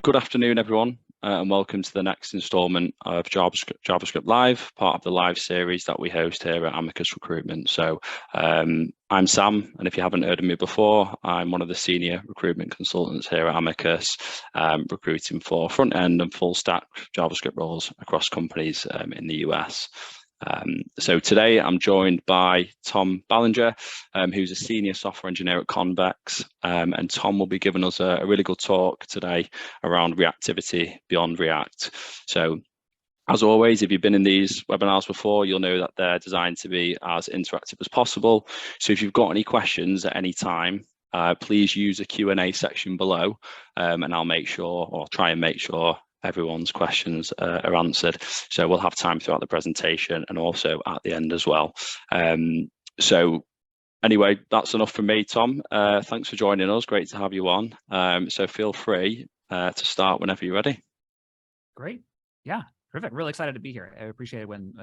Good afternoon, everyone, and welcome to the next instalment of JavaScript Live, part of the live series that we host here at Amicus Recruitment. So I'm Sam, and if you haven't heard of me before, I'm one of the senior recruitment consultants here at Amicus, recruiting for front-end and full-stack JavaScript roles across companies in the US. So today I'm joined by Tom Ballinger, who's a senior software engineer at Convex, and Tom will be giving us a really good talk today around Reactivity Beyond React. So as always, if you've been in these webinars before, you'll know that they're designed to be as interactive as possible. So if you've got any questions at any time, please use the Q&A section below, and I'll make sure, or try and make sure, everyone's questions are answered. So we'll have time throughout the presentation and also at the end as well. So anyway, that's enough from me, Tom. Thanks for joining us. Great to have you on. So feel free to start whenever you're ready. Great. Yeah, perfect. Really excited to be here. I appreciate it when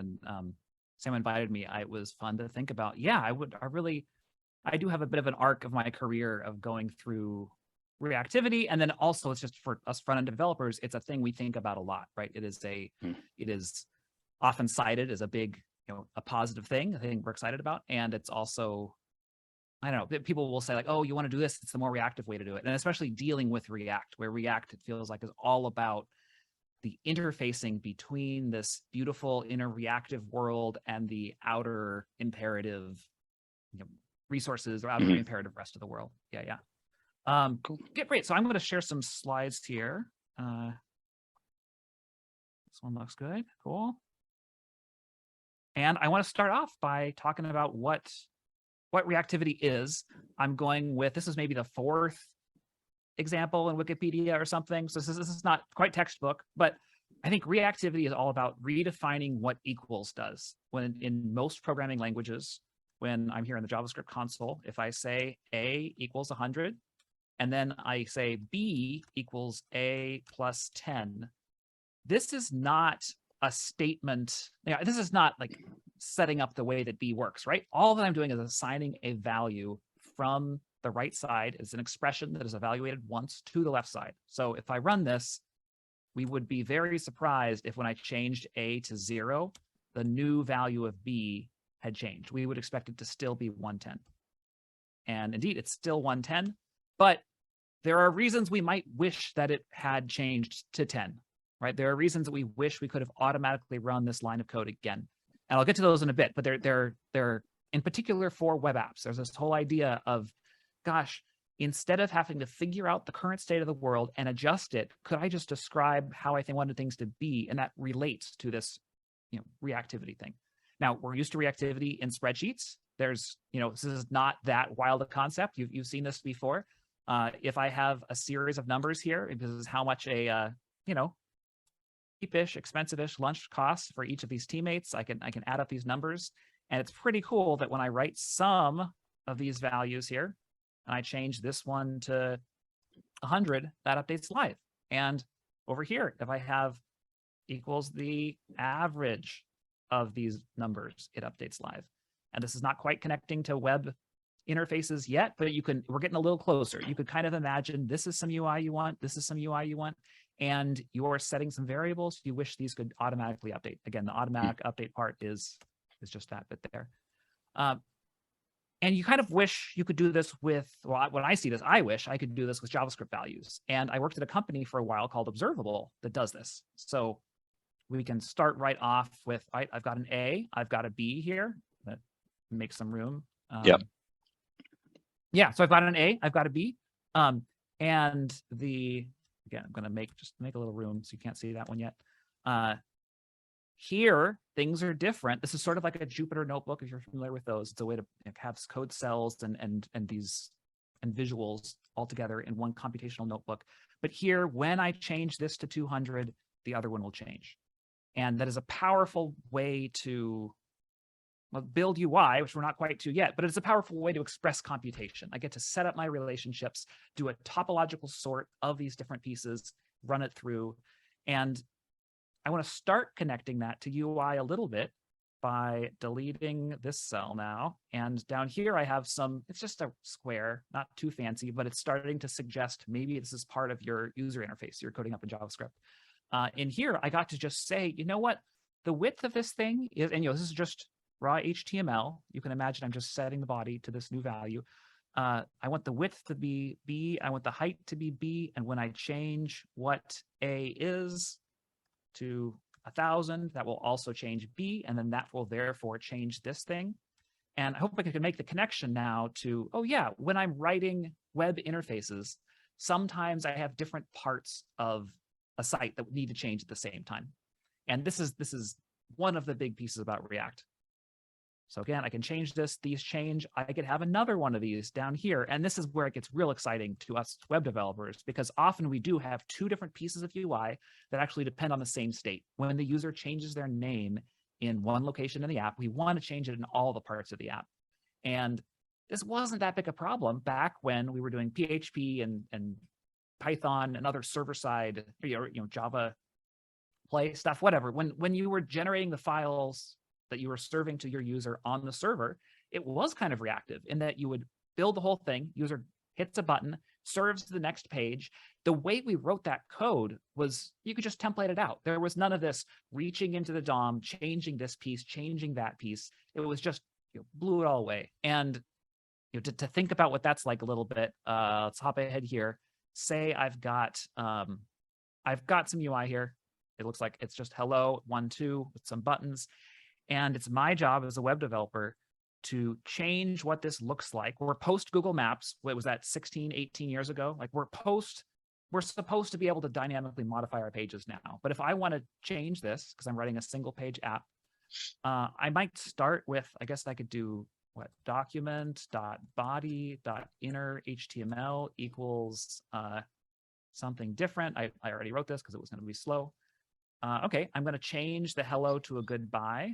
Sam invited me. It was fun to think about. Yeah, I do have a bit of an arc of my career of going through reactivity, and then also it's just for us front-end developers, it's a thing we think about a lot, right? It is often cited as a big, a positive thing, a thing we're excited about, and it's also, I don't know, people will say like, oh, you want to do this, it's the more reactive way to do it, and especially dealing with React, where React, it feels like, is all about the interfacing between this beautiful inner reactive world and the outer imperative, resources or outer imperative rest of the world. Yeah. Cool. Great. So I'm going to share some slides here. This one looks good. Cool. And I want to start off by talking about what reactivity is. I'm going with, this is maybe the fourth example in Wikipedia or something. So this is not quite textbook, but I think reactivity is all about redefining what equals does. When in most programming languages, when I'm here in the JavaScript console, if I say A equals 100, and then I say B equals A plus 10, this is not a statement. This is not like setting up the way that B works, right? All that I'm doing is assigning a value from the right side. It's an expression that is evaluated once to the left side. So if I run this, we would be very surprised if when I changed A to 0, the new value of B had changed. We would expect it to still be 110. And indeed, it's still 110. But there are reasons we might wish that it had changed to 10, right? There are reasons that we wish we could have automatically run this line of code again. And I'll get to those in a bit, but they're in particular for web apps. There's this whole idea of, gosh, instead of having to figure out the current state of the world and adjust it, could I just describe how I wanted things to be? And that relates to this, reactivity thing. Now, we're used to reactivity in spreadsheets. There's, this is not that wild a concept. You've seen this before. If I have a series of numbers here, this is how much a, cheapish, expensive-ish lunch costs for each of these teammates. I can add up these numbers, and it's pretty cool that when I write some of these values here, and I change this one to 100, that updates live. And over here, if I have equals the average of these numbers, it updates live. And this is not quite connecting to web interfaces yet, but we're getting a little closer. You could kind of imagine this is some UI you want, this is some UI you want, and you're setting some variables. You wish these could automatically update. Again, the automatic update part is just that bit there. And you kind of wish you could do this with, well, when I see this, I wish I could do this with JavaScript values. And I worked at a company for a while called Observable that does this. So we can start right off with, I've got an A, I've got a B here. That makes some room. Yeah, so I've got an A, I've got a B. And again, I'm going to just make a little room so you can't see that one yet. Here, things are different. This is sort of like a Jupyter notebook, if you're familiar with those. It's a way to have code cells and visuals all together in one computational notebook. But here, when I change this to 200, the other one will change. And that is a powerful way to build UI, which we're not quite to yet, but it's a powerful way to express computation. I get to set up my relationships, do a topological sort of these different pieces, run it through, and I want to start connecting that to UI a little bit by deleting this cell now. And down here I have some, it's just a square, not too fancy, but it's starting to suggest maybe this is part of your user interface you're coding up in JavaScript. In here, I got to just say, you know what, the width of this thing is, and this is just raw HTML. You can imagine I'm just setting the body to this new value. I want the width to be B, I want the height to be B, and when I change what A is to 1,000, that will also change B, and then that will therefore change this thing. And I hope I can make the connection now to, oh yeah, when I'm writing web interfaces, sometimes I have different parts of a site that need to change at the same time. And this is one of the big pieces about React. So again, I can change this, these change, I could have another one of these down here. And this is where it gets real exciting to us web developers, because often we do have two different pieces of UI that actually depend on the same state. When the user changes their name in one location in the app, we want to change it in all the parts of the app. And this wasn't that big a problem back when we were doing PHP and Python and other server-side, Java play stuff, whatever. When you were generating the files that you were serving to your user on the server, it was kind of reactive in that you would build the whole thing, user hits a button, serves the next page. The way we wrote that code was you could just template it out. There was none of this reaching into the DOM, changing this piece, changing that piece. It was just blew it all away. And to think about what that's like a little bit, let's hop ahead here. Say I've got some UI here. It looks like it's just hello 1, 2 with some buttons. And it's my job as a web developer to change what this looks like. We're post Google Maps. What was that, 16, 18 years ago? Like we're supposed to be able to dynamically modify our pages now. But if I want to change this, because I'm writing a single page app, I might start with, I guess I could do what, document.body.inner HTML equals something different. I already wrote this because it was going to be slow. Okay, I'm going to change the hello to a goodbye.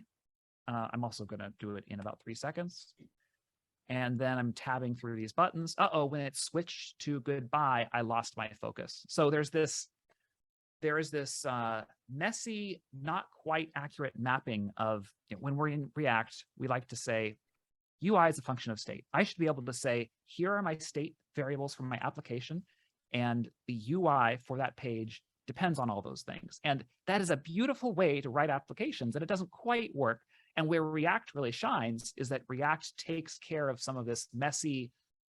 I'm also going to do it in about 3 seconds. And then I'm tabbing through these buttons. When it switched to goodbye, I lost my focus. So there is this messy, not quite accurate mapping of, when we're in React, we like to say UI is a function of state. I should be able to say, here are my state variables from my application, and the UI for that page depends on all those things. And that is a beautiful way to write applications, and it doesn't quite work. And where React really shines is that React takes care of some of this messy,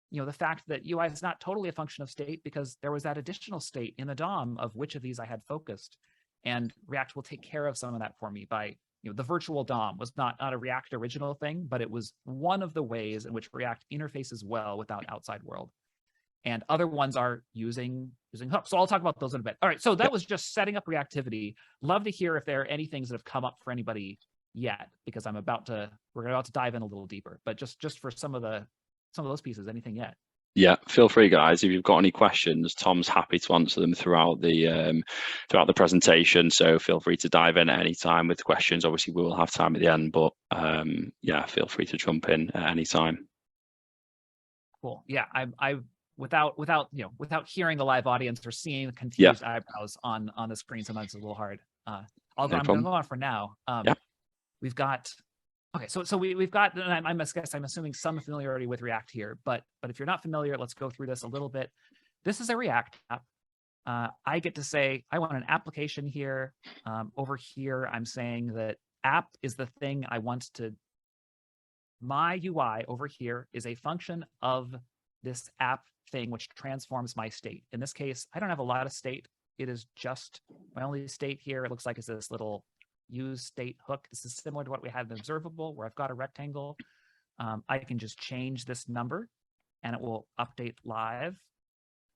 the fact that UI is not totally a function of state because there was that additional state in the DOM of which of these I had focused. And React will take care of some of that for me by, the virtual DOM was not a React original thing, but it was one of the ways in which React interfaces well with that outside world. And other ones are using hooks. So I'll talk about those in a bit. All right, so that was just setting up reactivity. Love to hear if there are any things that have come up for anybody yet, because we're about to dive in a little deeper. But just for some of those pieces, anything yet? Yeah, feel free, guys. If you've got any questions, Tom's happy to answer them throughout the presentation. So feel free to dive in at any time with questions. Obviously, we will have time at the end, but yeah, feel free to jump in at any time. Cool. Yeah, I without hearing the live audience or seeing the confused eyebrows on the screen, sometimes it's a little hard. I'm going to go on for now. We've got. Okay, so we've got, and I'm assuming some familiarity with React here, but if you're not familiar, let's go through this a little bit. This is a React app. I get to say, I want an application here. Over here, I'm saying that app is the thing I want to, my UI over here is a function of this app thing, which transforms my state. In this case, I don't have a lot of state. It is just my only state here. It looks like it's this little use state hook. This is similar to what we had in Observable, where I've got a rectangle. I can just change this number and it will update live.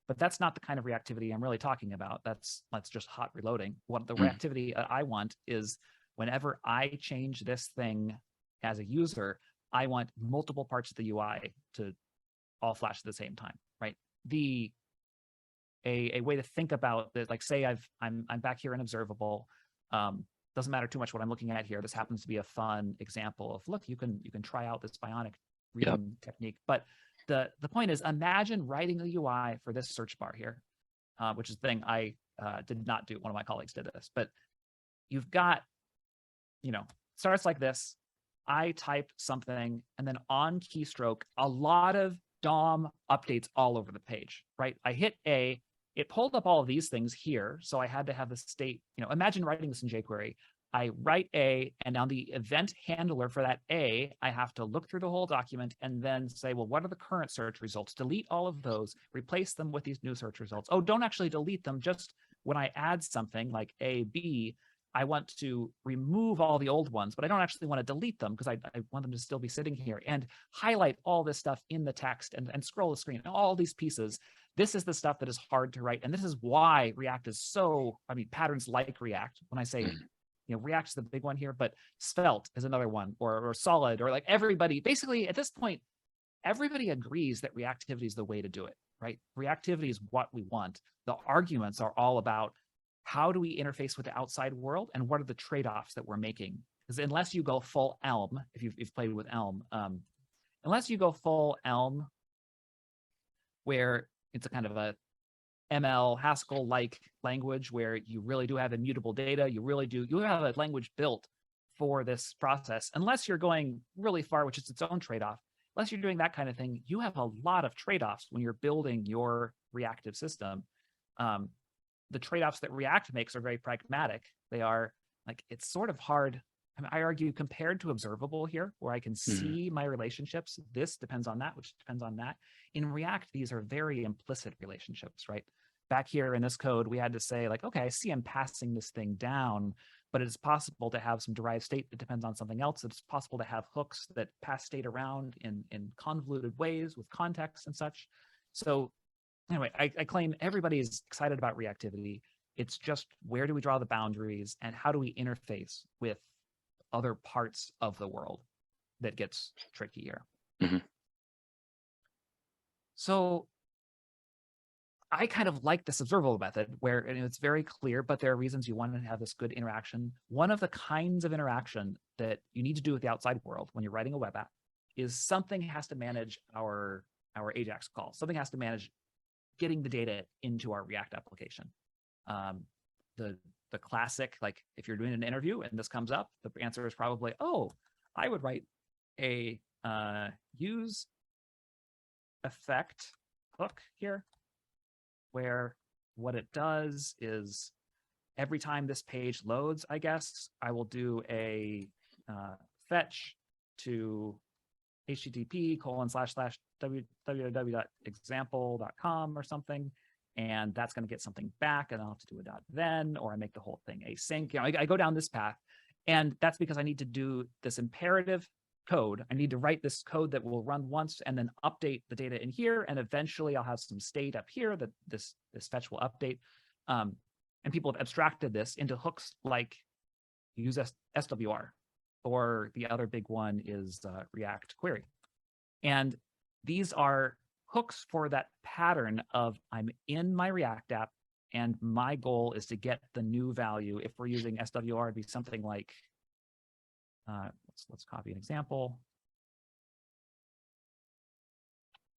But that's not the kind of reactivity I'm really talking about. That's just hot reloading. What the reactivity I want is whenever I change this thing as a user, I want multiple parts of the UI to all flash at the same time, right? A way to think about this, like say I'm back here in Observable. Doesn't matter too much what I'm looking at here. This happens to be a fun example of, look, you can try out this bionic reading technique. But the point is, imagine writing the UI for this search bar here, which is the thing I did not do. One of my colleagues did this, but you've got, starts like this. I type something and then on keystroke, a lot of DOM updates all over the page, right? I hit A, it pulled up all of these things here. So I had to have the state, imagine writing this in jQuery. I write A, and on the event handler for that A, I have to look through the whole document and then say, well, what are the current search results? Delete all of those, replace them with these new search results. Oh, don't actually delete them. Just when I add something like A, B, I want to remove all the old ones, but I don't actually want to delete them because I want them to still be sitting here, and highlight all this stuff in the text and scroll the screen, all these pieces. This is the stuff that is hard to write. And this is why React is so, patterns like React, when I say, React's the big one here, but Svelte is another one, or Solid, or like everybody, basically at this point, everybody agrees that reactivity is the way to do it, right? Reactivity is what we want. The arguments are all about how do we interface with the outside world and what are the trade-offs that we're making? Because unless you go full Elm, if you've played with Elm, unless you go full Elm, where it's a kind of a ML Haskell-like language where you really do have immutable data, you have a language built for this process. Unless you're going really far, which is its own trade-off, unless you're doing that kind of thing, you have a lot of trade-offs when you're building your reactive system. The trade-offs that React makes are very pragmatic. They are like, it's sort of hard. I argue compared to Observable here, where I can see my relationships, this depends on that, which depends on that. In React, these are very implicit relationships, right? Back here in this code, we had to say like, okay, I see I'm passing this thing down, but it's possible to have some derived state that depends on something else. It's possible to have hooks that pass state around in convoluted ways with context and such. So anyway, I claim everybody is excited about reactivity. It's just, where do we draw the boundaries and how do we interface with other parts of the world that gets trickier? So I kind of like this observable method where it's very clear, but there are reasons you want to have this good interaction. One of the kinds of interaction that you need to do with the outside world when you're writing a web app is something has to manage our AJAX call. Something has to manage getting the data into our React application. The classic, like if you're doing an interview and this comes up, the answer is probably, oh, I would write a use effect hook here, where what it does is every time this page loads, I guess, I will do a fetch to http://www.example.com or something, and that's going to get something back, and I'll have to do a .then, or I make the whole thing async. I go down this path, and that's because I need to do this imperative code. I need to write this code that will run once and then update the data in here, and eventually I'll have some state up here that this fetch will update. And people have abstracted this into hooks like use SWR, or the other big one is React Query. And these are hooks for that pattern of I'm in my React app and my goal is to get the new value. If we're using SWR, it'd be something like, let's copy an example.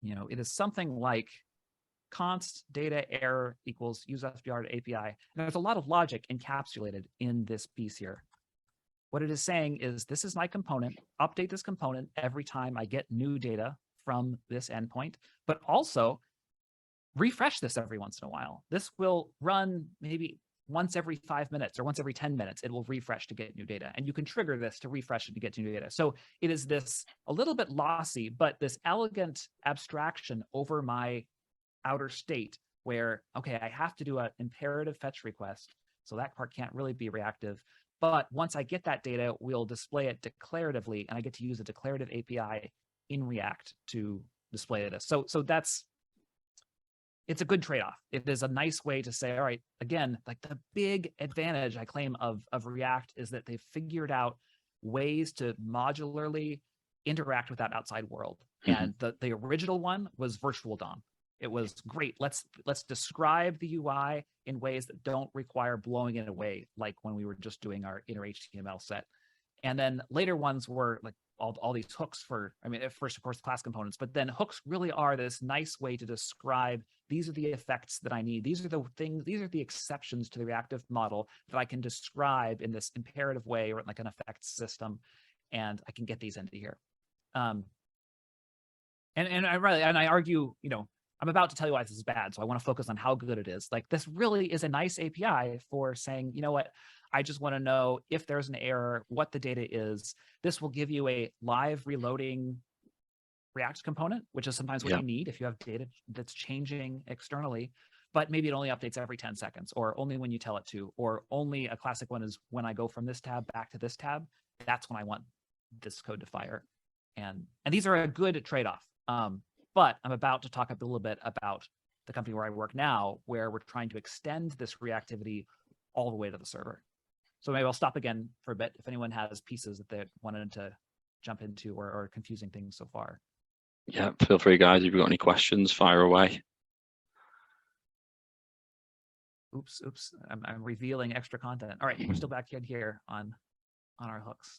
It is something like const data error equals use SWR to API. And there's a lot of logic encapsulated in this piece here. What it is saying is, this is my component, update this component every time I get new data from this endpoint, but also refresh this every once in a while. This will run maybe once every 5 minutes or once every 10 minutes, it will refresh to get new data. And you can trigger this to refresh it to get new data. So it is this a little bit lossy, but this elegant abstraction over my outer state where, okay, I have to do an imperative fetch request. So that part can't really be reactive. But once I get that data, we'll display it declaratively, and I get to use a declarative API in React to display this. So it's a good trade-off. It is a nice way to say, all right, again, like the big advantage I claim of React is that they've figured out ways to modularly interact with that outside world. And the original one was virtual DOM. It was great. Let's describe the UI in ways that don't require blowing it away, like when we were just doing our inner HTML set. And then later ones were like all these hooks for, at first, of course, class components, but then hooks really are this nice way to describe, these are the effects that I need. These are the things, these are the exceptions to the reactive model that I can describe in this imperative way, or like an effects system. and I can get these into here. And I argue, I'm about to tell you why this is bad, so I want to focus on how good it is. Like, this really is a nice API for saying, you know what, I just want to know if there's an error, what the data is. This will give you a live reloading React component, which is sometimes what you need if you have data that's changing externally, but maybe it only updates every 10 seconds, or only when you tell it to, or only a classic one is when I go from this tab back to this tab, that's when I want this code to fire. And these are a good trade-off. But I'm about to talk a little bit about the company where I work now, where we're trying to extend this reactivity all the way to the server. So maybe I'll stop again for a bit if anyone has pieces that they wanted to jump into or confusing things so far. Yeah, feel free, guys. If you've got any questions, fire away. Oops. I'm revealing extra content. All right, we're still back in here on our hooks.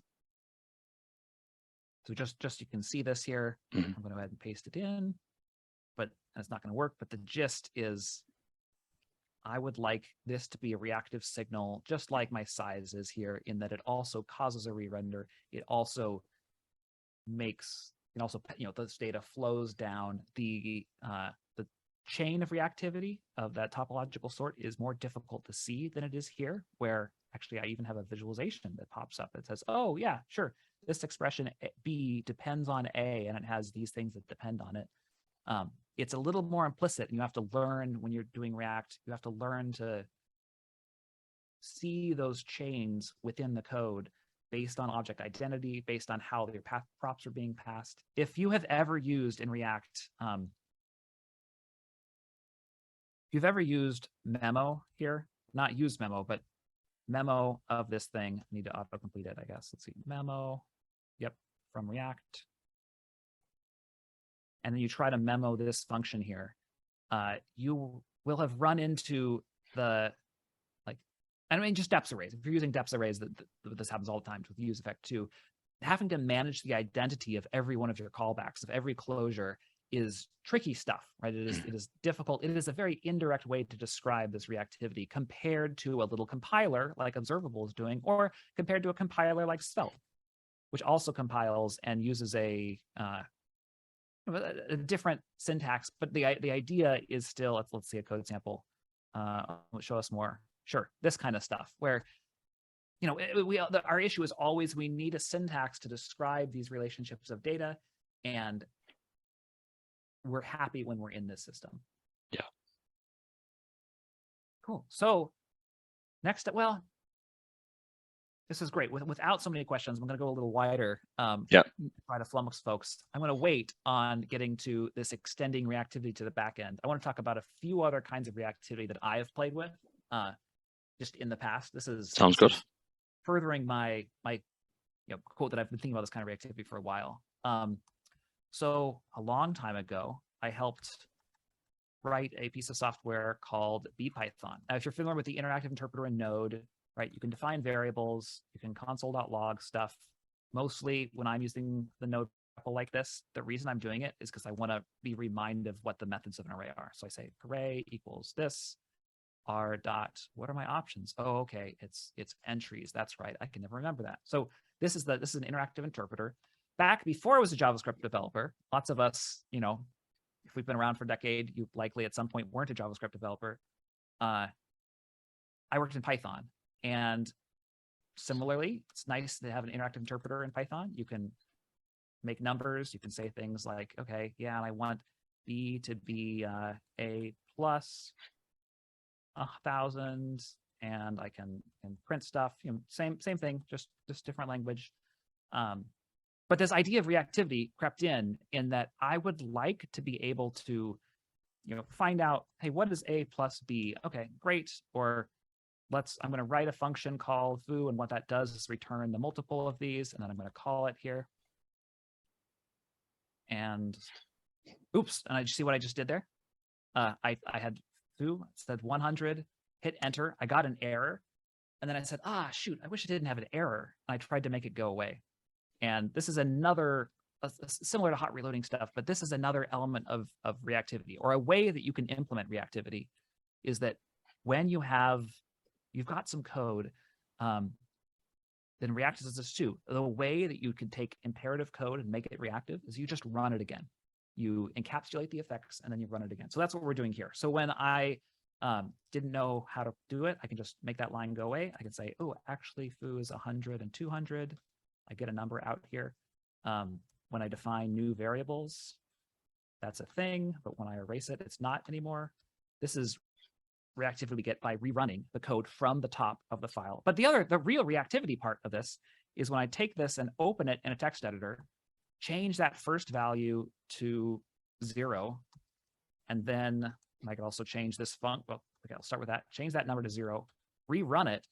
So just you can see this here. I'm going to go ahead and paste it in, but it's not going to work. But the gist is, I would like this to be a reactive signal, just like my size is here, in that it also causes a re-render. It also makes, and also, this data flows down. The chain of reactivity of that topological sort is more difficult to see than it is here, where actually I even have a visualization that pops up that says, oh yeah, sure, this expression B depends on A, and it has these things that depend on it. It's a little more implicit, and you have to learn, when you're doing React, you have to learn to see those chains within the code based on object identity, based on how your path props are being passed. If you have ever used in React, if you've ever used memo here, not use memo, but memo of this thing, I need to autocomplete it, I guess. Let's see, memo, yep, from React. And then you try to memo this function here, you will have run into the, just depth arrays. If you're using depth arrays, this happens all the time with use effect too. Having to manage the identity of every one of your callbacks, of every closure, is tricky stuff, right? It is difficult. It is a very indirect way to describe this reactivity compared to a little compiler like Observable is doing, or compared to a compiler like Svelte, which also compiles and uses a different syntax, but the idea is still, let's see a code sample. Show us more. Sure, this kind of stuff where, our issue is always we need a syntax to describe these relationships of data, and we're happy when we're in this system. Yeah. Cool. So next, well, this is great. Without so many questions, I'm going to go a little wider. Try to flummox folks. I'm going to wait on getting to this extending reactivity to the back end. I want to talk about a few other kinds of reactivity that I have played with just in the past. Sounds good. Furthering my quote that I've been thinking about this kind of reactivity for a while. So a long time ago, I helped write a piece of software called bpython. Now, if you're familiar with the interactive interpreter in Node, right, you can define variables, you can console.log stuff. Mostly when I'm using the Node like this, the reason I'm doing it is because I want to be reminded of what the methods of an array are. So I say array equals this, r dot, what are my options? Oh, okay, it's entries. That's right, I can never remember that. So this is an interactive interpreter. Back before I was a JavaScript developer, lots of us, if we've been around for a decade, you likely at some point weren't a JavaScript developer. I worked in Python, and similarly, it's nice to have an interactive interpreter in Python. You can make numbers. You can say things like, okay, yeah, and I want B to be A plus 1,000, and I can print stuff. Same thing, just different language. But this idea of reactivity crept in that I would like to be able to, find out, hey, what is A plus B? Okay, great. Or I'm going to write a function called foo, and what that does is return the multiple of these, and then I'm going to call it here. And oops, and I see what I just did there. I had foo, it said 100, hit enter. I got an error, and then I said, shoot, I wish I didn't have an error. And I tried to make it go away. And this is another, similar to hot reloading stuff, but this is another element of reactivity, or a way that you can implement reactivity, is that when you've got some code, then React does this too. The way that you can take imperative code and make it reactive is you just run it again. You encapsulate the effects and then you run it again. So that's what we're doing here. So when I didn't know how to do it, I can just make that line go away. I can say, oh, actually foo is 100 and 200. I get a number out here. When I define new variables, that's a thing, but when I erase it, it's not anymore. This is reactivity we get by rerunning the code from the top of the file. But the real reactivity part of this is when I take this and open it in a text editor, change that first value to 0, and then I can also change this func. Well, okay, I'll start with that. Change that number to 0, rerun it,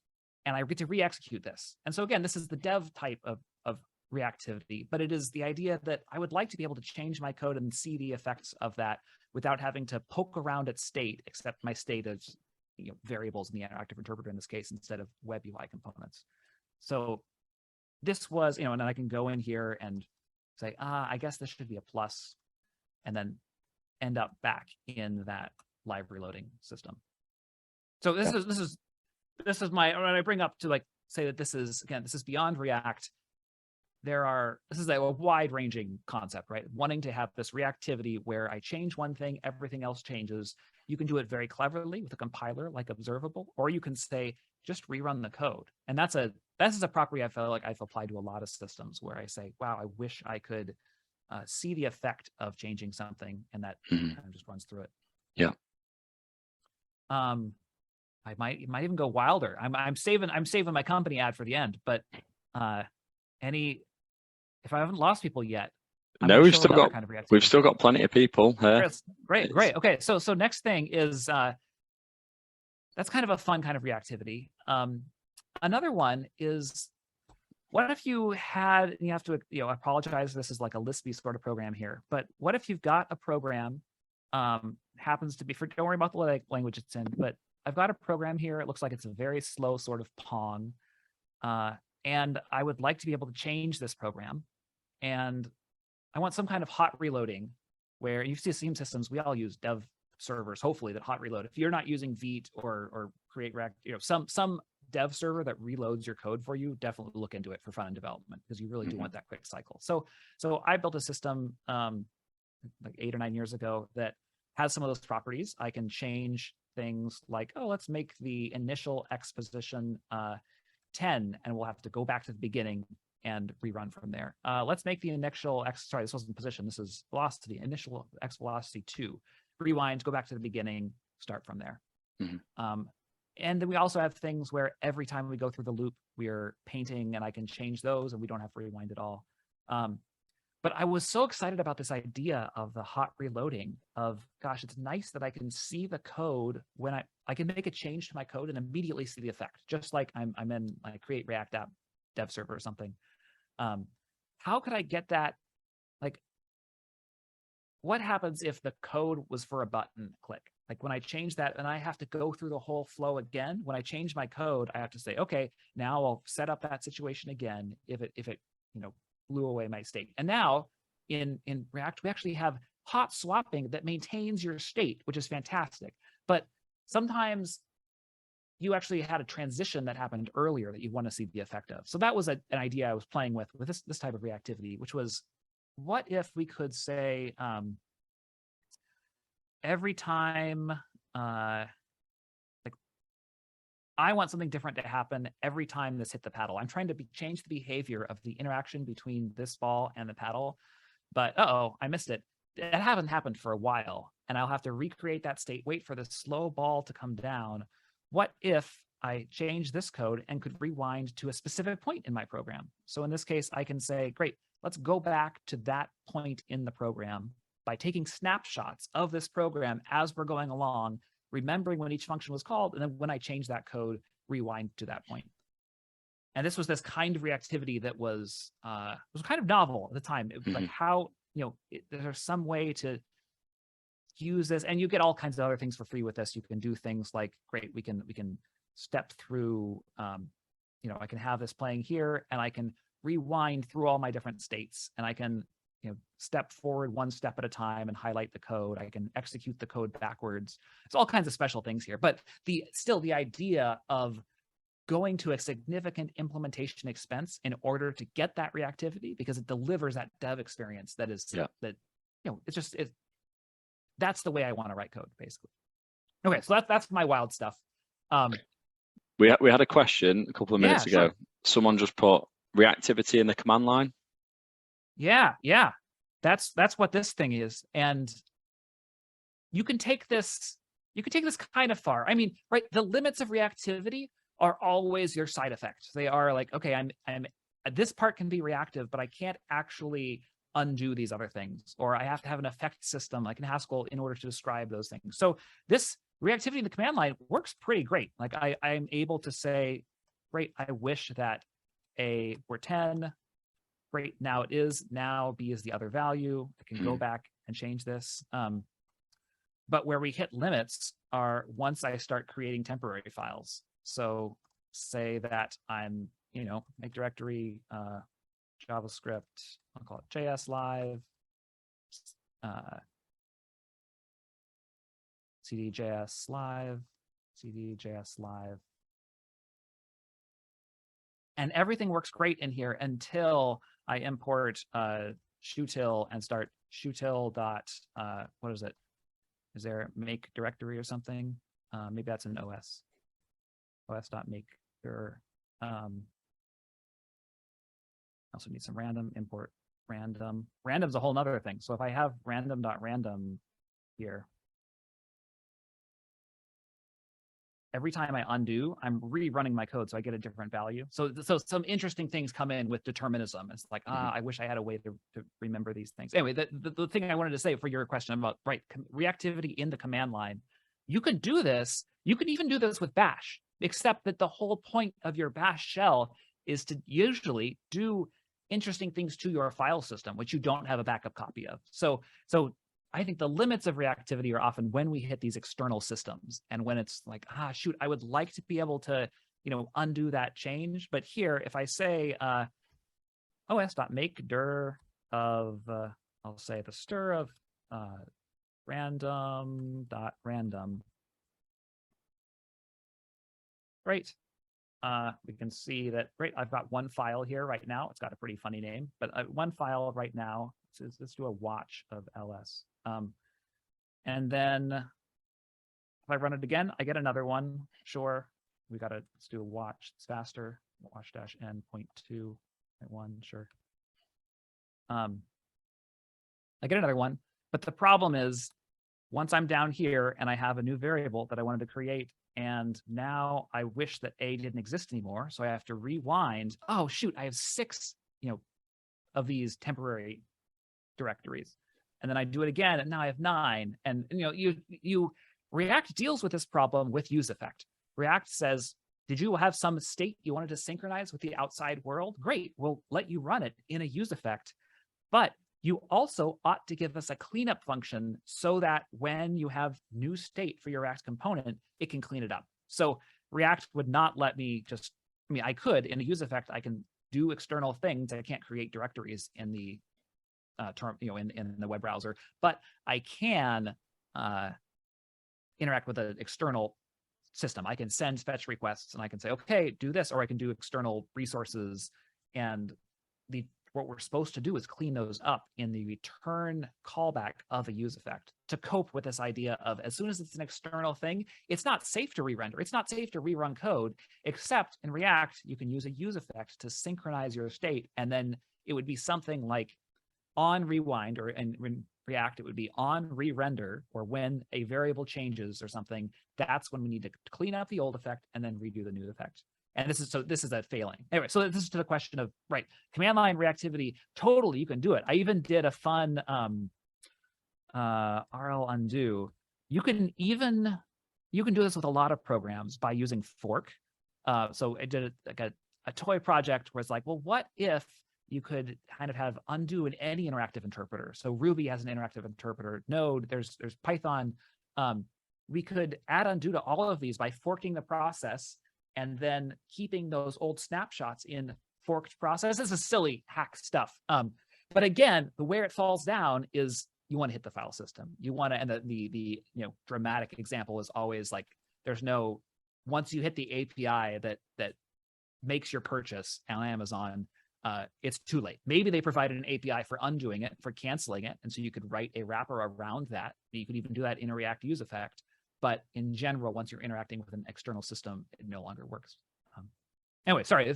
and I get to re-execute this. And so again, this is the dev type of reactivity, but it is the idea that I would like to be able to change my code and see the effects of that without having to poke around at state, except my state is variables in the interactive interpreter in this case instead of web UI components. So this was, and then I can go in here and say, I guess this should be a plus, and then end up back in that live reloading system. So this is my, when I bring up to like say that this is beyond React. This is a wide-ranging concept, right? Wanting to have this reactivity where I change one thing, everything else changes. You can do it very cleverly with a compiler like Observable, or you can say, just rerun the code. And this is a property I feel like I've applied to a lot of systems where I say, wow, I wish I could see the effect of changing something, and that kind of just runs through it. Yeah. I might even go wilder. I'm saving my company ad for the end, but if I haven't lost people yet, no, we've still got kind of we've still got plenty of people here. Great. Okay, so next thing is that's kind of a fun kind of reactivity. Another one is, what if you have to, I apologize, this is like a Lispy sort of program here, but what if you've got a program, happens to be, don't worry about the language it's in, but I've got a program here, it looks like it's a very slow sort of Pong, and I would like to be able to change this program, and I want some kind of hot reloading where you've seen systems, we all use dev servers, hopefully, that hot reload. If you're not using Vite or Create React, some dev server that reloads your code for you, definitely look into it for front-end development, because you really do want that quick cycle. So I built a system like 8 or 9 years ago that has some of those properties. I can change things like, let's make the initial X position 10, and we'll have to go back to the beginning and rerun from there. Let's make the initial X, sorry, this wasn't position, this is velocity, initial X velocity 2. Rewind, go back to the beginning, start from there. And then we also have things where every time we go through the loop, we're painting, and I can change those, and we don't have to rewind at all. But I was so excited about this idea of the hot reloading of, gosh, it's nice that I can see the code when I can make a change to my code and immediately see the effect, just like I'm in like Create React app dev server or something. How could I get that? Like, what happens if the code was for a button click? Like when I change that and I have to go through the whole flow again, when I change my code, I have to say, okay, now I'll set up that situation again if it blew away my state. And now in React, we actually have hot swapping that maintains your state, which is fantastic. But sometimes you actually had a transition that happened earlier that you want to see the effect of. So that was an idea I was playing with this type of reactivity, which was, what if we could say, every time, like, I want something different to happen every time this hit the paddle. I'm trying to change the behavior of the interaction between this ball and the paddle, but I missed it. It hasn't happened for a while, and I'll have to recreate that state, wait for the slow ball to come down. What if I change this code and could rewind to a specific point in my program? So in this case, I can say, great, let's go back to that point in the program by taking snapshots of this program as we're going along, remembering when each function was called, and then when I change that code, rewind to that point. And this was this kind of reactivity that was kind of novel at the time. It was like, how, there's some way to use this, and you get all kinds of other things for free with this. You can do things like, great, we can step through, I can have this playing here, and I can rewind through all my different states, and I can step forward one step at a time and highlight the code. I can execute the code backwards. It's all kinds of special things here. But still the idea of going to a significant implementation expense in order to get that reactivity, because it delivers that dev experience that is that, it's just that's the way I want to write code, basically. Okay, so that's my wild stuff. We had a question a couple of minutes ago. Sure. Someone just put reactivity in the command line. Yeah. That's what this thing is. And you can take this kind of far. I mean, right, the limits of reactivity are always your side effect. They are like, okay, I'm this part can be reactive, but I can't actually undo these other things, or I have to have an effect system like in Haskell in order to describe those things. So this reactivity in the command line works pretty great. Like I'm able to say, great, I wish that A were 10. Great, now it is. Now B is the other value. I can go back and change this. But where we hit limits are once I start creating temporary files. So say that I'm, make directory JavaScript, I'll call it JS live, cd.js live, cd.js live. And everything works great in here until I import shootil and start shootil dot, what is it? Is there make directory or something? Maybe that's an OS. os.make dir. Also need some random, import random. Random's a whole nother thing. So if I have random.random here, every time I undo, I'm rerunning my code, so I get a different value. So some interesting things come in with determinism. It's like, I wish I had a way to remember these things. Anyway, the thing I wanted to say for your question about, right, reactivity in the command line, you could do this. You could even do this with Bash, except that the whole point of your Bash shell is to usually do interesting things to your file system, which you don't have a backup copy of. So I think the limits of reactivity are often when we hit these external systems and when it's like, shoot, I would like to be able to, undo that change. But here, if I say os.make dir of, I'll say the stir of random.random. Great. We can see that, great, I've got one file here right now. It's got a pretty funny name, but one file right now. Let's do a watch of ls. And then if I run it again, I get another one. Sure. Let's do a watch. It's faster. Watch dash n 0.2.1. Sure. I get another one. But the problem is, once I'm down here and I have a new variable that I wanted to create, and now I wish that A didn't exist anymore, so I have to rewind. Oh, shoot, I have 6, of these temporary directories. And then I do it again, and now I have 9. And React deals with this problem with useEffect. React says, did you have some state you wanted to synchronize with the outside world? Great, we'll let you run it in a useEffect. But you also ought to give us a cleanup function so that when you have new state for your React component, it can clean it up. So React would not let me just, I could, in a useEffect, I can do external things. I can't create directories in the in the web browser, but I can interact with an external system. I can send fetch requests and I can say, okay, do this, or I can do external resources. And what we're supposed to do is clean those up in the return callback of a useEffect to cope with this idea of, as soon as it's an external thing, it's not safe to re-render. It's not safe to rerun code, except in React, you can use a useEffect to synchronize your state. And then it would be something like on rewind, or in React, it would be on re-render, or when a variable changes or something, that's when we need to clean up the old effect and then redo the new effect. And this is a failing. Anyway, so this is to the question of, right, command line reactivity, totally, you can do it. I even did a fun RL undo. You can do this with a lot of programs by using fork. So I did like a toy project where it's like, well, what if you could kind of have undo in any interactive interpreter? So Ruby has an interactive interpreter. Node, there's Python. We could add undo to all of these by forking the process and then keeping those old snapshots in forked process. This is silly hack stuff. But again, the where it falls down is you want to hit the file system. You want to, and the dramatic example is always like, there's no once you hit the API that makes your purchase on Amazon, it's too late. Maybe they provided an API for undoing it, for canceling it, and so you could write a wrapper around that. You could even do that in a React use effect. But in general, once you're interacting with an external system, it no longer works. Anyway, sorry.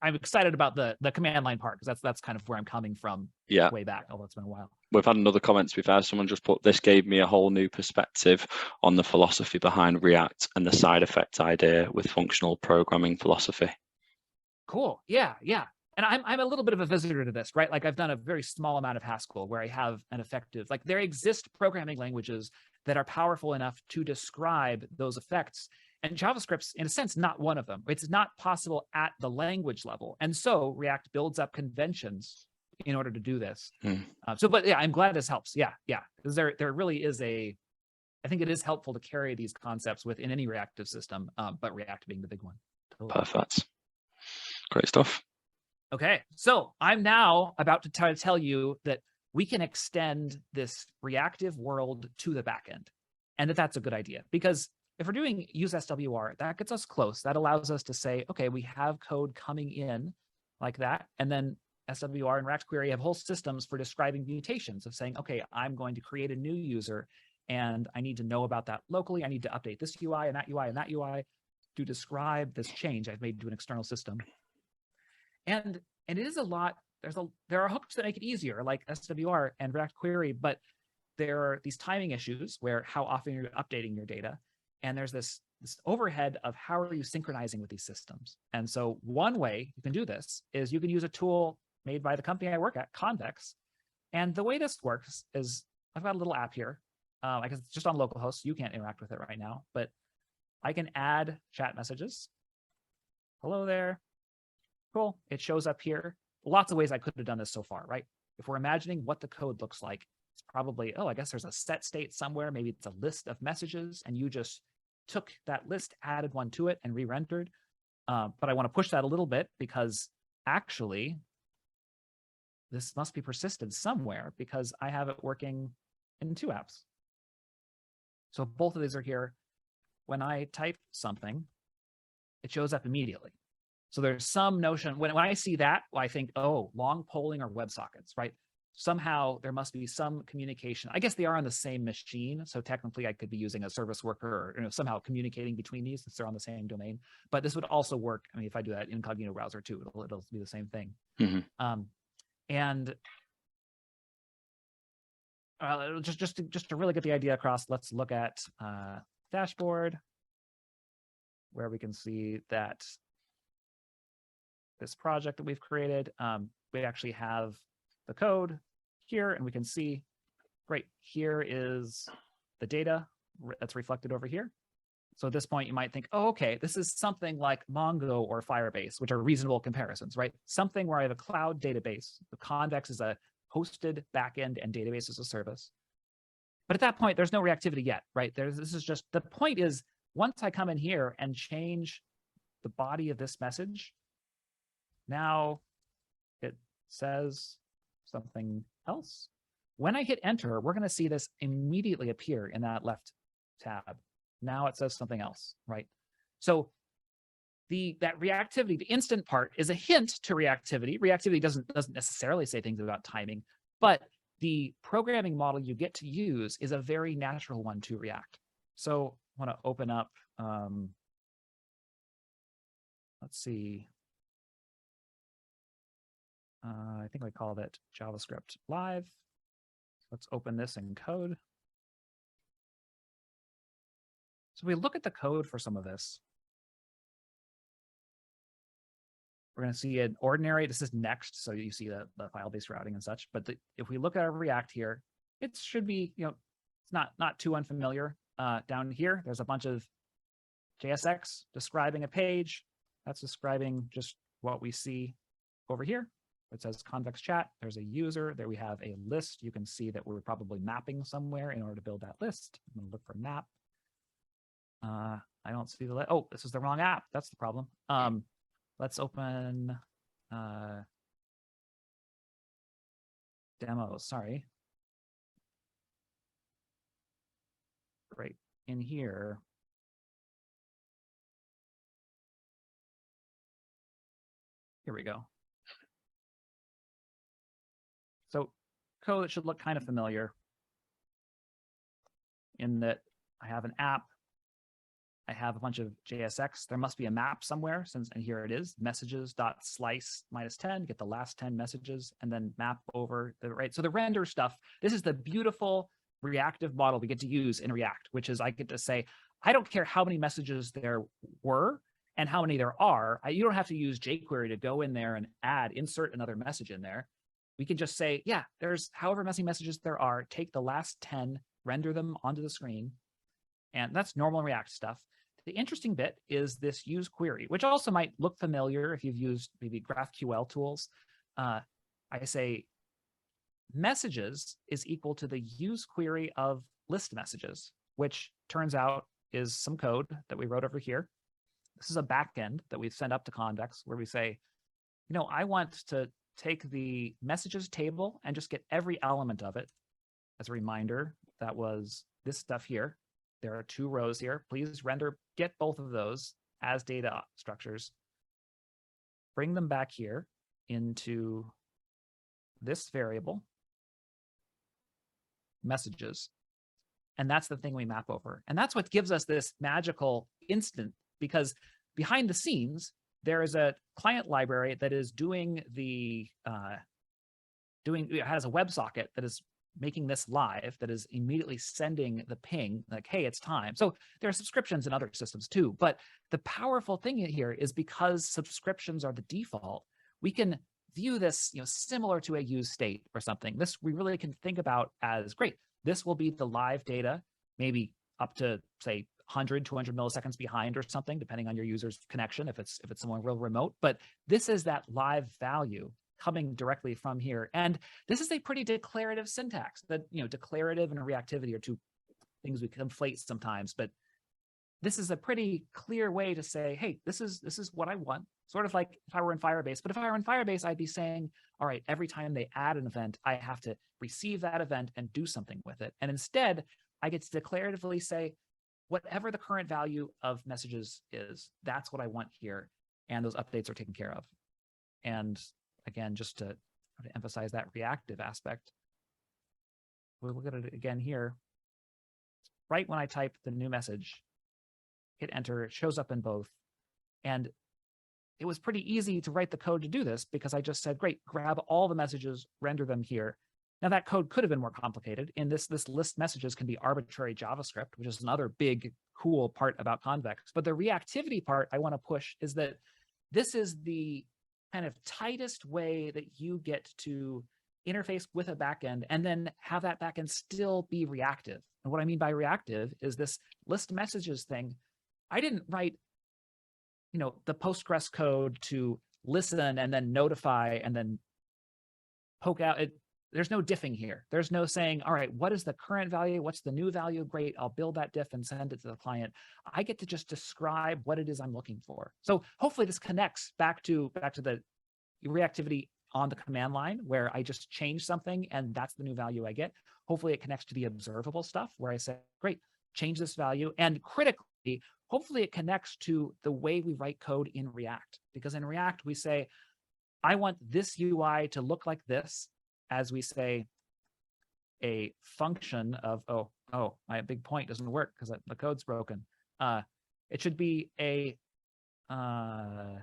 I'm excited about the command line part, because that's kind of where I'm coming from way back, although it's been a while. We've had another comment. We've had someone just put, this gave me a whole new perspective on the philosophy behind React and the side effect idea with functional programming philosophy. Cool. Yeah. And I'm a little bit of a visitor to this, right? Like, I've done a very small amount of Haskell where I have an effective, like, there exist programming languages that are powerful enough to describe those effects. And JavaScript's, in a sense, not one of them. It's not possible at the language level. And so React builds up conventions in order to do this. But yeah, I'm glad this helps. Yeah. Because there really is I think it is helpful to carry these concepts within any reactive system, but React being the big one. Totally. Perfect. Great stuff. Okay, so I'm now about to try to tell you that we can extend this reactive world to the backend, and that's a good idea, because if we're doing use SWR, that gets us close. That allows us to say, okay, we have code coming in like that, and then SWR and React Query have whole systems for describing mutations of saying, okay, I'm going to create a new user, and I need to know about that locally. I need to update this UI and that UI and that UI to describe this change I've made to an external system. And it is a lot. There are hooks that make it easier, like SWR and React Query, but there are these timing issues where how often you're updating your data. And there's this overhead of how are you synchronizing with these systems. And so one way you can do this is you can use a tool made by the company I work at, Convex. And the way this works is I've got a little app here. I guess it's just on localhost. You can't interact with it right now, but I can add chat messages. Hello there. Cool. It shows up here. Lots of ways I could have done this so far, right? If we're imagining what the code looks like, it's probably, I guess there's a set state somewhere. Maybe it's a list of messages, and you just took that list, added one to it, and re-rendered. But I want to push that a little bit, because actually, this must be persisted somewhere, because I have it working in two apps. So both of these are here. When I type something, it shows up immediately. So there's some notion, when I see that, I think, oh, long polling or WebSockets, right? Somehow there must be some communication. I guess they are on the same machine. So technically I could be using a service worker, or somehow communicating between these since they're on the same domain. But this would also work. I mean, if I do that incognito browser too, it'll be the same thing. And just to really get the idea across, let's look at dashboard, where we can see that this project that we've created, we actually have the code here, and we can see, great, here is the data that's reflected over here. So at this point, you might think, oh, okay, this is something like Mongo or Firebase, which are reasonable comparisons, right? Something where I have a cloud database. The Convex is a hosted backend and database as a service. But at that point, there's no reactivity yet, right? This is just, the point is, once I come in here and change the body of this message, now it says something else. When I hit enter, we're going to see this immediately appear in that left tab. Now it says something else, right? So that reactivity, the instant part, is a hint to reactivity. Reactivity doesn't necessarily say things about timing, but the programming model you get to use is a very natural one to React. So I want to open up, let's see. I think we called it JavaScript Live. Let's open this in code. So we look at the code for some of this. We're going to see an ordinary, this is next, so you see the file-based routing and such. But if we look at our React here, it should be, it's not too unfamiliar. Down here, there's a bunch of JSX describing a page. That's describing just what we see over here. It says Convex chat. There's a user. There we have a list. You can see that we're probably mapping somewhere in order to build that list. I'm going to look for map. I don't see the, oh, this is the wrong app. That's the problem. Let's open demos, sorry. Right in here. Here we go. So code that should look kind of familiar in that I have an app. I have a bunch of JSX. There must be a map somewhere, and here it is, messages.slice -10, get the last 10 messages, and then map over the right. So the render stuff, this is the beautiful reactive model we get to use in React, which is I get to say, I don't care how many messages there were and how many there are. You don't have to use jQuery to go in there and insert another message in there. We can just say, yeah, there's however many messages there are, take the last 10, render them onto the screen. And that's normal React stuff. The interesting bit is this use query, which also might look familiar if you've used maybe GraphQL tools. I say messages is equal to the use query of list messages, which turns out is some code that we wrote over here. This is a backend that we've sent up to Convex where we say, I want to take the messages table and just get every element of it. As a reminder, that was this stuff here. There are 2 rows here. Please get both of those as data structures. Bring them back here into this variable, messages. And that's the thing we map over. And that's what gives us this magical instant, because behind the scenes, there is a client library that is doing it has a WebSocket that is making this live, that is immediately sending the ping like, hey, it's time. So there are subscriptions in other systems too. But the powerful thing here is because subscriptions are the default, we can view this similar to a use state or something. This we really can think about as, great, this will be the live data, maybe up to, say, 100, 200 milliseconds behind or something, depending on your user's connection, if it's someone real remote. But this is that live value coming directly from here. And this is a pretty declarative syntax. That declarative and reactivity are 2 things we conflate sometimes, but this is a pretty clear way to say, hey, this is what I want. Sort of like if I were in Firebase. But if I were in Firebase, I'd be saying, all right, every time they add an event, I have to receive that event and do something with it. And instead, I get to declaratively say, whatever the current value of messages is, that's what I want here. And those updates are taken care of. And again, just to emphasize that reactive aspect, we'll look at it again here. Right when I type the new message, hit enter, it shows up in both. And it was pretty easy to write the code to do this because I just said, great, grab all the messages, render them here. Now that code could have been more complicated. In this list messages can be arbitrary JavaScript, which is another big, cool part about Convex. But the reactivity part I want to push is that this is the kind of tightest way that you get to interface with a backend and then have that backend still be reactive. And what I mean by reactive is this list messages thing. I didn't write, the Postgres code to listen and then notify and then poke out. There's no diffing here. There's no saying, all right, what is the current value? What's the new value? Great, I'll build that diff and send it to the client. I get to just describe what it is I'm looking for. So hopefully this connects back to the reactivity on the command line where I just change something and that's the new value I get. Hopefully it connects to the observable stuff where I say, great, change this value. And critically, hopefully it connects to the way we write code in React. Because in React, we say, I want this UI to look like this, as we say a function of, my big point doesn't work because the code's broken. It should be a, well,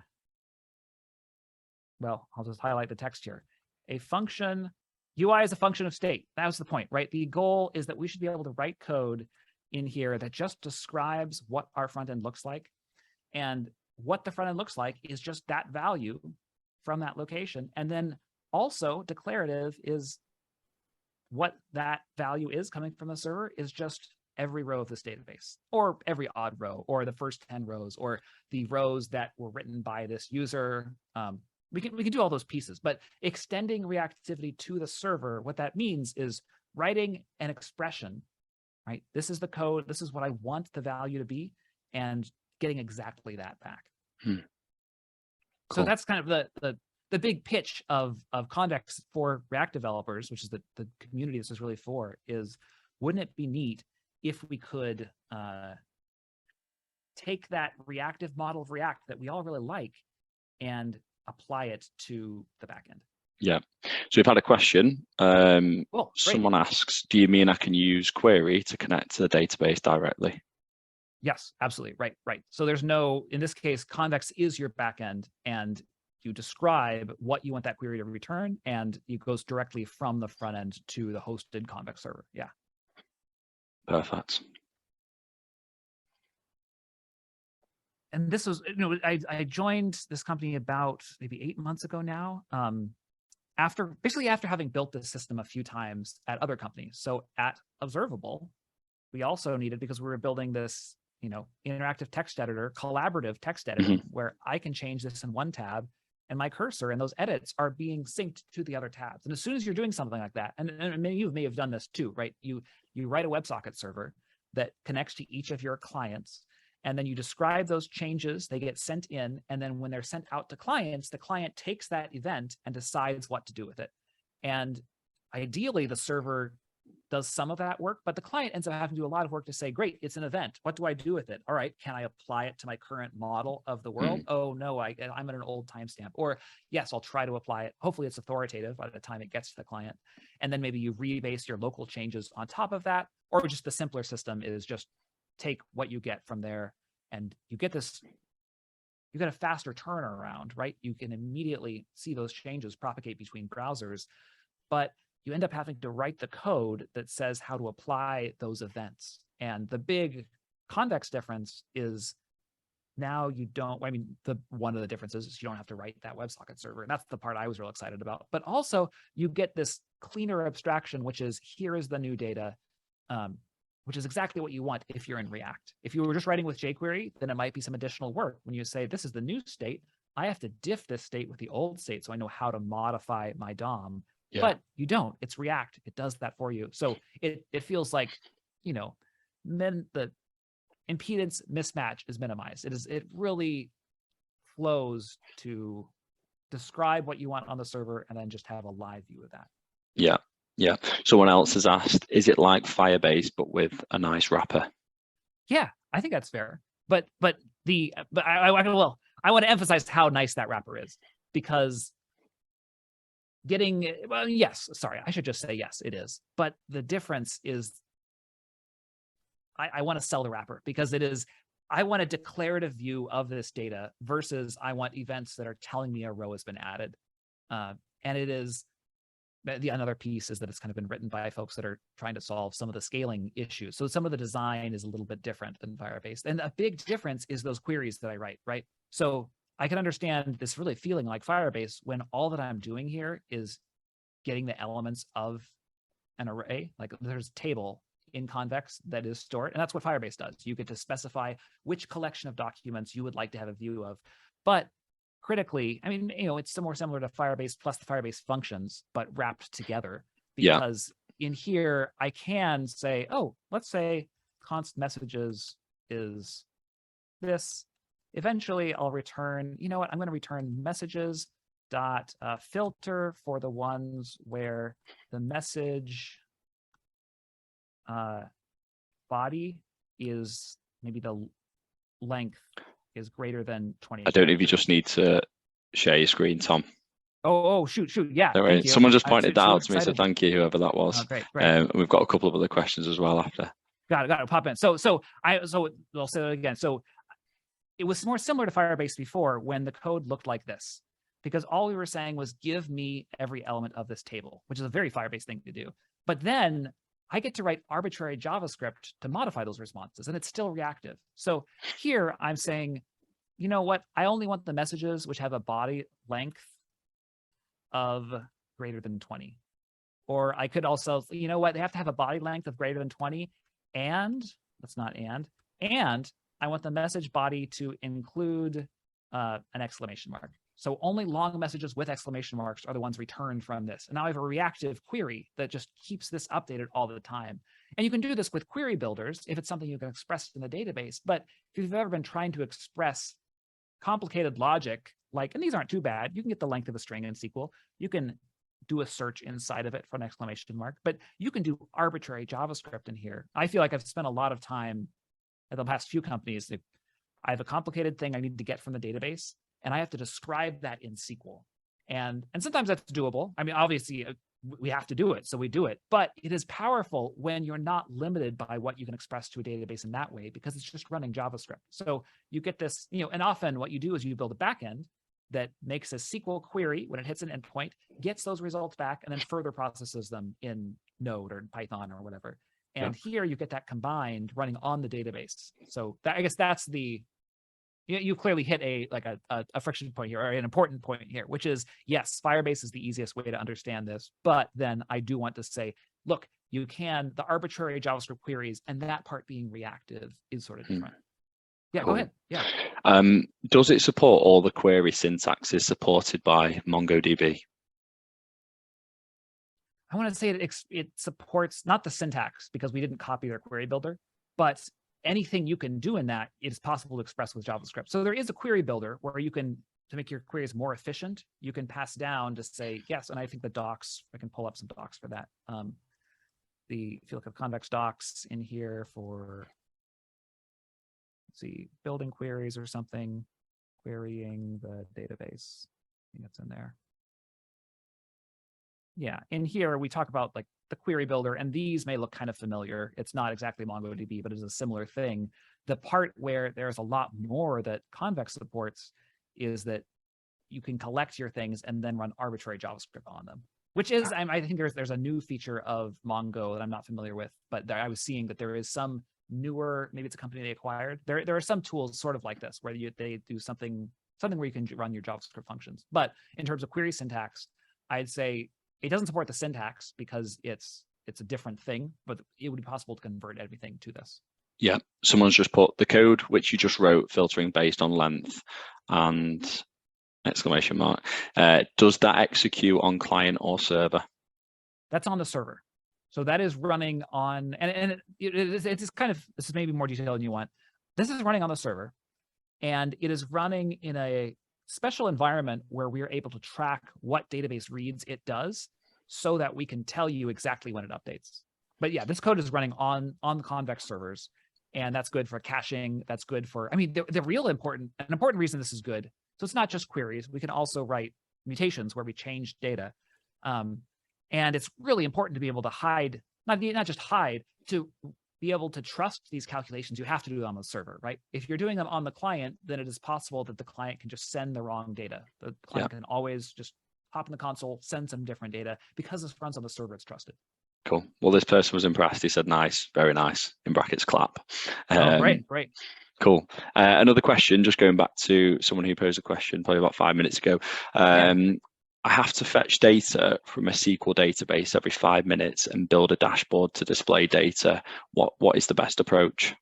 I'll just highlight the text here. A function, UI is a function of state. That was the point, right? The goal is that we should be able to write code in here that just describes what our front end looks like. And what the front end looks like is just that value from that location. And then also declarative is what that value is coming from the server is just every row of this database, or every odd row, or the first 10 rows, or the rows that were written by this user. We can do all those pieces, but extending reactivity to the server, what that means is writing an expression, right? This is the code. This is what I want the value to be, and getting exactly that back. Cool. So that's kind of the big pitch of Convex for React developers, which is the community this is really for, is wouldn't it be neat if we could take that reactive model of React that we all really like and apply it to the backend. Yeah. So we've had a question. Cool, Someone asks, do you mean I can use query to connect to the database directly? Yes, absolutely. Right. So there's no, in this case, Convex is your backend, and you describe what you want that query to return, and it goes directly from the front end to the hosted Convex server. Yeah. Perfect. And this was, I joined this company about maybe 8 months ago now. After having built this system a few times at other companies. So at Observable, we also needed, because we were building this, interactive text editor, collaborative text editor, where I can change this in one tab, and my cursor and those edits are being synced to the other tabs. And as soon as you're doing something like that, and many of you may have done this too, right? You write a WebSocket server that connects to each of your clients, and then you describe those changes, they get sent in, and then when they're sent out to clients, the client takes that event and decides what to do with it. And ideally, the server does some of that work, but the client ends up having to do a lot of work to say, great, it's an event. What do I do with it? All right, can I apply it to my current model of the world? Oh, no, I'm at an old timestamp. Or yes, I'll try to apply it. Hopefully it's authoritative by the time it gets to the client. And then maybe you rebase your local changes on top of that, or just the simpler system is just take what you get from there, and you get a faster turnaround, right? You can immediately see those changes propagate between browsers, but you end up having to write the code that says how to apply those events. And the big Convex difference is now you don't, one of the differences is you don't have to write that WebSocket server. And that's the part I was real excited about. But also you get this cleaner abstraction, which is, here is the new data, which is exactly what you want if you're in React. If you were just writing with jQuery, then it might be some additional work. When you say, this is the new state, I have to diff this state with the old state so I know how to modify my DOM. Yeah. But you don't. It's React. It does that for you. So it feels like, then the impedance mismatch is minimized. It really flows to describe what you want on the server and then just have a live view of that. Yeah. Yeah. Someone else has asked, is it like Firebase but with a nice wrapper? Yeah, I think that's fair. But I want to emphasize how nice that wrapper is, because yes, sorry, I should just say yes, it is. But the difference is I want to sell the wrapper, because I want a declarative view of this data versus I want events that are telling me a row has been added. And it is, another piece is that it's kind of been written by folks that are trying to solve some of the scaling issues. So some of the design is a little bit different than Firebase. And a big difference is those queries that I write, right? So I can understand this really feeling like Firebase when all that I'm doing here is getting the elements of an array. Like there's a table in Convex that is stored, and that's what Firebase does. You get to specify which collection of documents you would like to have a view of. But critically, it's more similar to Firebase plus the Firebase functions, but wrapped together. Because in here, I can say, oh, let's say const messages is this. Eventually, I'll return, I'm going to return messages dot filter for the ones where the message body is maybe the length is greater than 20. I don't know if you just need to share your screen, Tom. Oh, shoot. Yeah. Thank you. Someone just pointed that out to me, so thank you, whoever that was. Great. We've got a couple of other questions as well after. Got it. Pop in. So I'll say that again. So it was more similar to Firebase before, when the code looked like this, because all we were saying was give me every element of this table, which is a very Firebase thing to do. But then I get to write arbitrary JavaScript to modify those responses, and it's still reactive. So here I'm saying, you know what? I only want the messages which have a body length of greater than 20. Or I could also, you know what? They have to have a body length of greater than 20. And that's not and I want the message body to include an exclamation mark. So only long messages with exclamation marks are the ones returned from this. And now I have a reactive query that just keeps this updated all the time. And you can do this with query builders if it's something you can express in the database. But if you've ever been trying to express complicated logic, and these aren't too bad, you can get the length of a string in SQL. You can do a search inside of it for an exclamation mark, but you can do arbitrary JavaScript in here. I feel like I've spent a lot of time at the past few companies. I have a complicated thing I need to get from the database, and I have to describe that in SQL. And sometimes that's doable. I mean, obviously, we have to do it, so we do it. But it is powerful when you're not limited by what you can express to a database in that way, because it's just running JavaScript. So you get this, and often what you do is you build a backend that makes a SQL query when it hits an endpoint, gets those results back, and then further processes them in Node or Python or whatever. And here you get that combined running on the database. So I guess that's the, you clearly hit a friction point here, or an important point here, which is, yes, Firebase is the easiest way to understand this. But then I do want to say, look, you can, the arbitrary JavaScript queries and that part being reactive is sort of different. Yeah, cool. Go ahead. Yeah. Does it support all the query syntaxes supported by MongoDB? I want to say it supports not the syntax, because we didn't copy their query builder, but anything you can do in that, it is possible to express with JavaScript. So there is a query builder where you can, to make your queries more efficient, you can pass down to say, yes, and I think the docs, I can pull up some docs for that. If you look at Convex docs in here for, let's see, building queries or something, querying the database, I think it's in there. Yeah, in here we talk about like the query builder, and these may look kind of familiar. It's not exactly MongoDB, but it's a similar thing. The part where there's a lot more that Convex supports is that you can collect your things and then run arbitrary JavaScript on them, which is, I think there's a new feature of Mongo that I'm not familiar with, but I was seeing that there is some newer, maybe it's a company they acquired. There are some tools sort of like this where they do something where you can run your JavaScript functions. But in terms of query syntax, I'd say it doesn't support the syntax because it's a different thing, but it would be possible to convert everything to this. Yeah, someone's just put the code which you just wrote, filtering based on length and exclamation mark. Does that execute on client or server? That's on the server. So that is running on, and it's kind of, this is maybe more detailed than you want. This is running on the server, and it is running in a special environment where we are able to track what database reads it does so that we can tell you exactly when it updates. But yeah, this code is running on the Convex servers, and that's good for caching. That's good for, I mean, the real important reason this is good. So it's not just queries. We can also write mutations where we change data. And it's really important to be able to hide, not just hide, to be able to trust these calculations. You have to do them on the server, right? If you're doing them on the client, then it is possible that the client can just send the wrong data. The client can always just hop in the console, send some different data. Because this runs on the server, it's trusted. Cool. Well, this person was impressed. He said, nice, very nice, in brackets, clap. Great. Cool. Another question, just going back to someone who posed a question probably about 5 minutes ago. I have to fetch data from a SQL database every 5 minutes and build a dashboard to display data. What is the best approach?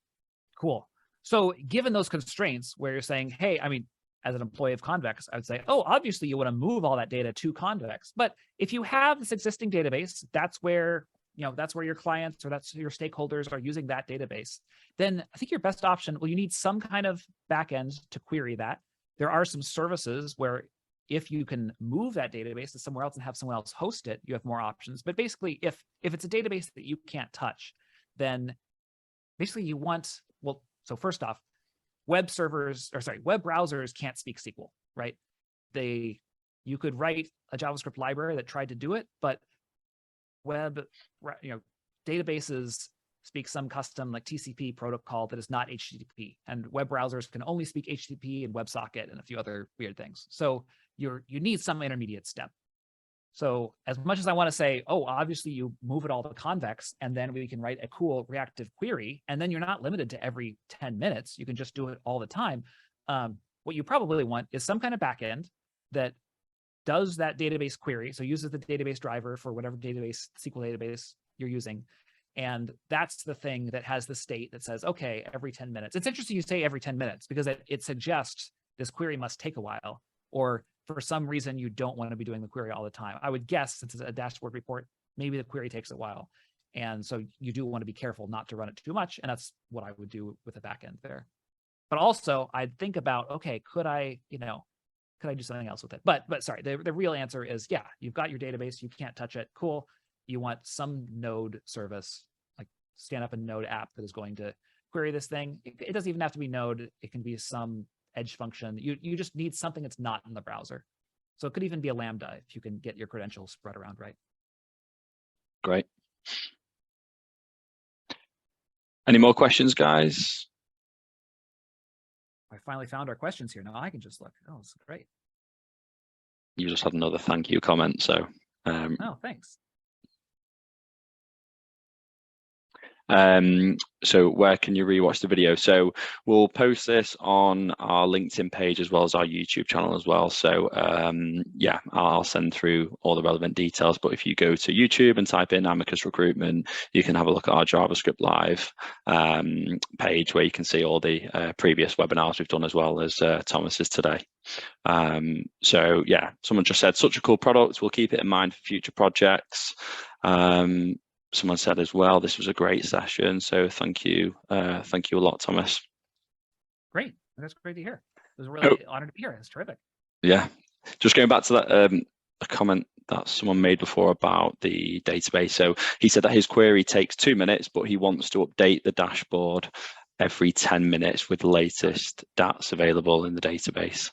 Cool. So given those constraints where you're saying, hey, I mean, as an employee of Convex, I would say, oh, obviously you want to move all that data to Convex. But if you have this existing database, that's where your clients or that's your stakeholders are using that database, then I think your best option, well, you need some kind of backend to query that. There are some services where if you can move that database to somewhere else and have someone else host it, you have more options. But basically, if it's a database that you can't touch, then basically you want, well, so first off, web browsers can't speak SQL, right? You could write a JavaScript library that tried to do it, but databases speak some custom like TCP protocol that is not HTTP, and web browsers can only speak HTTP and WebSocket and a few other weird things. So you need some intermediate step. So as much as I want to say, oh, obviously you move it all to Convex, and then we can write a cool reactive query, and then you're not limited to every 10 minutes. You can just do it all the time. What you probably want is some kind of backend that does that database query. So uses the database driver for whatever database, SQL database you're using. And that's the thing that has the state that says, okay, every 10 minutes. It's interesting you say every 10 minutes because it suggests this query must take a while, or for some reason you don't want to be doing the query all the time. I would guess, since it's a dashboard report, maybe the query takes a while. And so you do want to be careful not to run it too much. And that's what I would do with a backend there. But also I'd think about, okay, could I do something else with it? But sorry, the real answer is, yeah, you've got your database, you can't touch it. Cool. You want some Node service, like stand up a Node app that is going to query this thing. It doesn't even have to be Node. It can be some edge function. You just need something that's not in the browser. So it could even be a Lambda if you can get your credentials spread around right. Great. Any more questions, guys? I finally found our questions here. Now I can just look. Oh, it's great. You just had another thank you comment, so. Oh, thanks. So where can you rewatch the video? So we'll post this on our LinkedIn page as well as our YouTube channel as well. So yeah, I'll send through all the relevant details. But if you go to YouTube and type in Amicus Recruitment, you can have a look at our JavaScript Live page where you can see all the previous webinars we've done as well as Thomas's today. So yeah, someone just said, such a cool product. We'll keep it in mind for future projects. Someone said as well, this was a great session. So thank you a lot, Thomas. Great, that's great to hear. It was really honored to be here. It's terrific. Yeah, just going back to that, a comment that someone made before about the database. So he said that his query takes 2 minutes, but he wants to update the dashboard every 10 minutes with the latest DATs available in the database.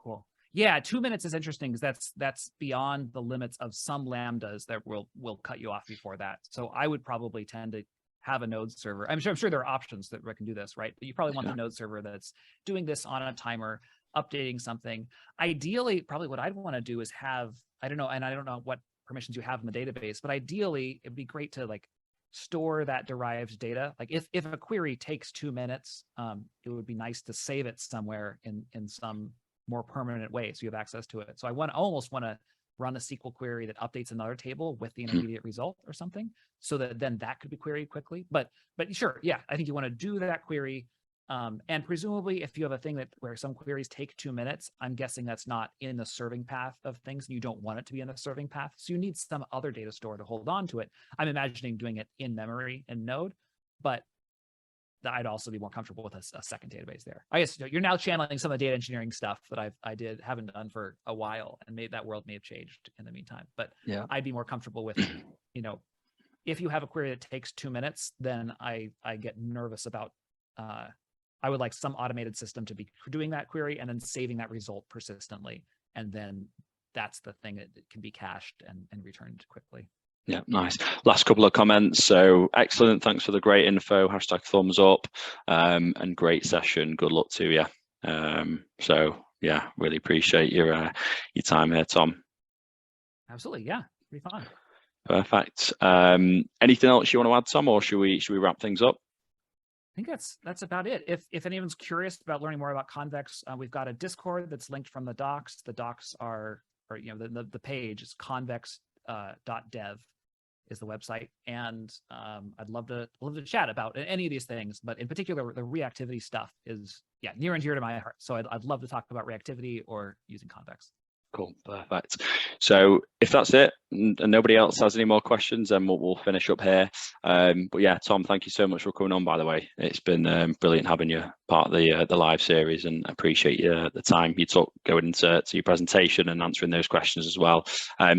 Cool. Yeah, 2 minutes is interesting because that's beyond the limits of some Lambdas that will cut you off before that. So I would probably tend to have a node server. I'm sure there are options that can do this, right? But you probably want the node server that's doing this on a timer, updating something. Ideally, probably what I'd want to do is have, I don't know what permissions you have in the database, but ideally it'd be great to like store that derived data. Like if a query takes 2 minutes, it would be nice to save it somewhere in some more permanent way so you have access to it. So I almost want to run a SQL query that updates another table with the intermediate result or something, so that then that could be queried quickly. But sure, yeah, I think you want to do that query. And presumably if you have a thing where some queries take 2 minutes, I'm guessing that's not in the serving path of things, and you don't want it to be in the serving path. So you need some other data store to hold on to it. I'm imagining doing it in memory in Node, but I'd also be more comfortable with a second database there. I guess you're now channeling some of the data engineering stuff that I haven't done for a while, and that world may have changed in the meantime. But yeah, I'd be more comfortable with, if you have a query that takes 2 minutes, then I get nervous about. I would like some automated system to be doing that query and then saving that result persistently, and then that's the thing that can be cached and returned quickly. Yeah, nice. Last couple of comments. So excellent. Thanks for the great info. # thumbs up. And great session. Good luck to you. So yeah, really appreciate your time here, Tom. Absolutely. Yeah, pretty fun. Perfect. Anything else you want to add, Tom, or should we wrap things up? I think that's about it. If anyone's curious about learning more about Convex, we've got a Discord that's linked from the docs. The docs are, the page is convex.dev. is the website, and I'd love to chat about any of these things, but in particular the reactivity stuff is near and dear to my heart. So I'd love to talk about reactivity or using Convex. Cool, perfect. So if that's it and nobody else has any more questions, then we'll finish up here. But yeah, Tom, thank you so much for coming on, by the way. It's been brilliant having you part of the live series, and appreciate the time you took going into your presentation and answering those questions as well.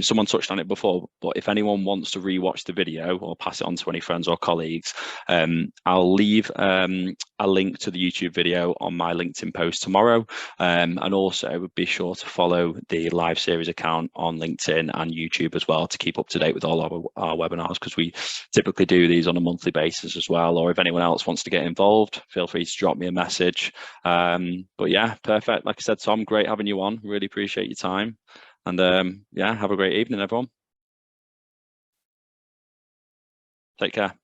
Someone touched on it before, but if anyone wants to rewatch the video or pass it on to any friends or colleagues, I'll leave a link to the YouTube video on my LinkedIn post tomorrow, and also be sure to follow the live series account on LinkedIn and YouTube as well to keep up to date with all our webinars, because we typically do these on a monthly basis as well. Or if anyone else wants to get involved, feel free to drop me a message. But yeah, perfect. Like I said, Tom, great having you on. Really appreciate your time, and yeah, have a great evening, everyone. Take care.